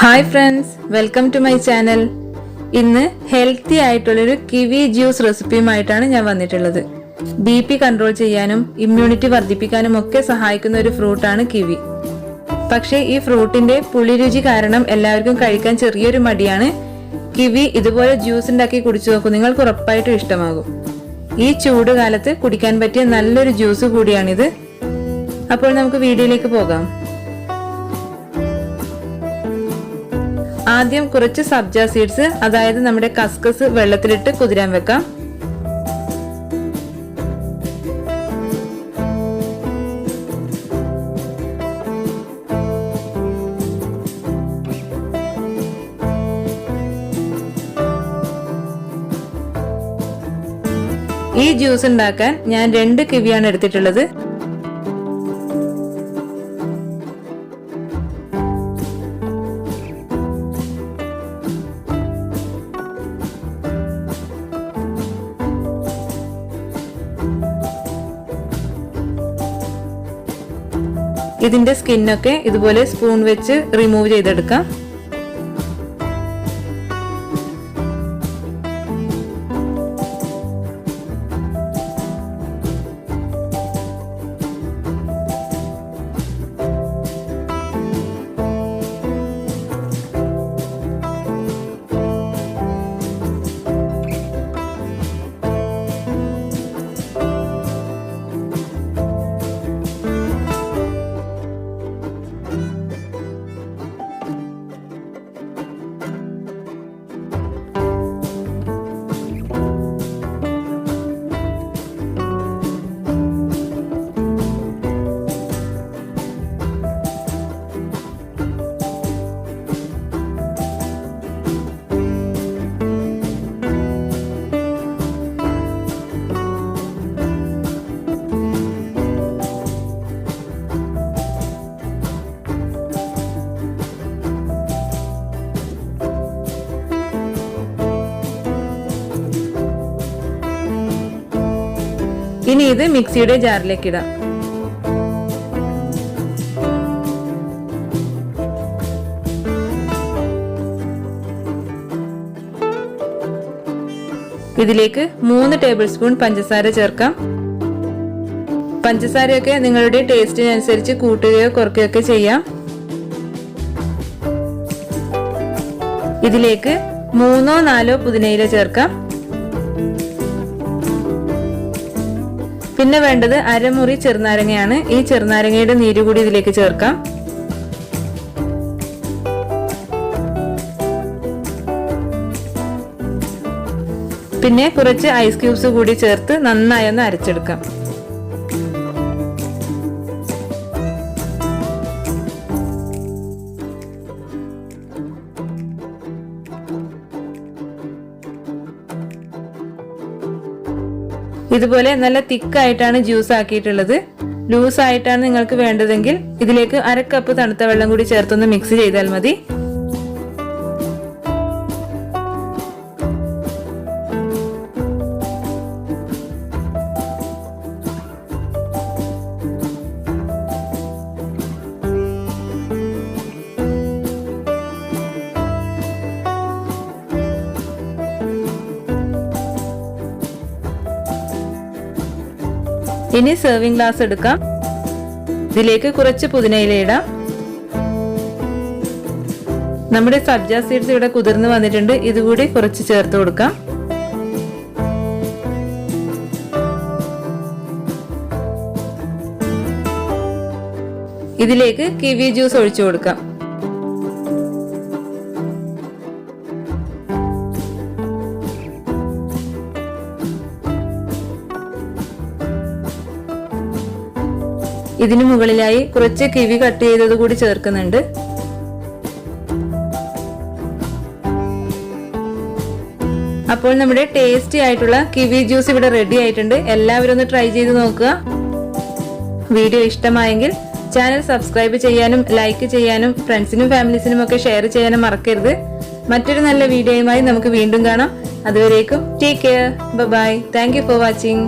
Hi friends, welcome to my channel. ഇന്ന് healthy ആയിട്ടുള്ളൊരു kiwi juice റെസിപ്പിയുമായിട്ടാണ് ഞാൻ വന്നിട്ടുള്ളത്. BP കൺട്രോൾ ചെയ്യാനും ഇമ്മ്യൂണിറ്റി വർദ്ധിപ്പിക്കാനും ഒക്കെ സഹായിക്കുന്ന ഒരു ഫ്രൂട്ടാണ് കിവി. പക്ഷേ ഈ ഫ്രൂട്ടിന്റെ പുളിരുചി കാരണം എല്ലാവർക്കും കഴിക്കാൻ ചെറിയൊരു മടിയാണ്. കിവി ഇതുപോലെ ജ്യൂസ് ഉണ്ടാക്കി കുടിച്ചു നോക്കൂ, നിങ്ങൾക്ക് ഉറപ്പായിട്ടും ഇഷ്ടമാകും. ഈ ചൂട് കാലത്ത് കുടിക്കാൻ പറ്റിയ നല്ലൊരു ജ്യൂസ് കൂടിയാണിത്. അപ്പോൾ നമുക്ക് വീഡിയോയിലേക്ക് പോകാം. ആദ്യം കുറച്ച് സബ്ജ സീഡ്സ്, അതായത് നമ്മുടെ കസ്കസ് വെള്ളത്തിലിട്ട് കുതിരാൻ വെക്കാം. ഈ ജ്യൂസ് ഉണ്ടാക്കാൻ ഞാൻ 2 കിവിയാണ് എടുത്തിട്ടുള്ളത്. ഇതിന്റെ സ്കിന്നൊക്കെ ഇതുപോലെ സ്പൂൺ വെച്ച് റിമൂവ് ചെയ്തെടുക്കാം. ഇനി ഇത് മിക്സിയുടെ ജാറിലേക്ക് ഇടാം. ഇതിലേക്ക് 3 ടേബിൾ സ്പൂൺ പഞ്ചസാര ചേർക്കാം. പഞ്ചസാരയൊക്കെ നിങ്ങളുടെ ടേസ്റ്റിനനുസരിച്ച് കൂട്ടുകയോ കുറയ്ക്കുകയോ ചെയ്യാം. ഇതിലേക്ക് 3-4 പുതിനയില ചേർക്കാം. പിന്നെ വേണ്ടത് അരമുറി ചെറുനാരങ്ങയാണ്. ഈ ചെറുനാരങ്ങയുടെ നീര് കൂടി ഇതിലേക്ക് ചേർക്കാം. പിന്നെ കുറച്ച് ഐസ് ക്യൂബ്സ് കൂടി ചേർത്ത് നന്നായി ഒന്ന് അരച്ചെടുക്കാം. ഇതുപോലെ നല്ല തിക്കായിട്ടാണ് ജ്യൂസ് ആക്കിയിട്ടുള്ളത്. ലൂസ് ആയിട്ടാണ് നിങ്ങൾക്ക് വേണ്ടതെങ്കിൽ ഇതിലേക്ക് 1/2 കപ്പ് തണുത്ത വെള്ളം കൂടി ചേർത്തൊന്ന് മിക്സ് ചെയ്താൽ മതി. ഇനി സെർവിംഗ് ഗ്ലാസ് എടുക്കാം. ഇതിലേക്ക് കുറച്ച് പുതിനയില ഇടാം. നമ്മുടെ സബ്ജ സീഡ്സ് ഇവിടെ കുതിർന്ന് വന്നിട്ടുണ്ട്. ഇതുകൂടി കുറച്ച് ചേർത്ത് കൊടുക്കാം. ഇതിലേക്ക് കിവി ജ്യൂസ് ഒഴിച്ചു കൊടുക്കാം. ഇതിനു മുകളിലായി കുറച്ച് കിവി കട്ട് ചെയ്തത് കൂടി ചേർക്കുന്നുണ്ട്. അപ്പോൾ നമ്മുടെ ടേസ്റ്റി ആയിട്ടുള്ള കിവി ജ്യൂസ് ഇവിടെ റെഡി ആയിട്ടുണ്ട്. എല്ലാവരും ഒന്ന് ട്രൈ ചെയ്ത് നോക്കുക. വീഡിയോ ഇഷ്ടമായെങ്കിൽ ചാനൽ സബ്സ്ക്രൈബ് ചെയ്യാനും ലൈക്ക് ചെയ്യാനും ഫ്രണ്ട്സിനും ഫാമിലീസിനും ഒക്കെ ഷെയർ ചെയ്യാനും മറക്കരുത്. മറ്റൊരു നല്ല വീഡിയോയുമായി നമുക്ക് വീണ്ടും കാണാം. അതുവരേക്കും take care, bye. Thank you for watching.